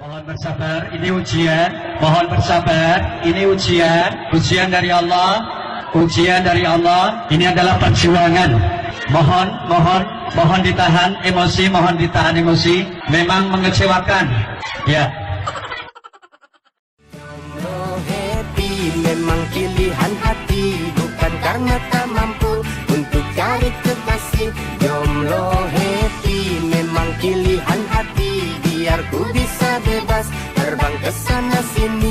Mohon bersabar, ini ujian. Mohon bersabar, ini ujian dari Allah. Ujian dari Allah, ini adalah perjuangan. Mohon ditahan emosi, memang mengecewakan. Ya. Jomblo happy memang pilihan hati, bukan karena tak mampu untuk cari kekasih. Jomblo happy memang pilihan hati, biar ku bisa bebas terbang ke sana sini.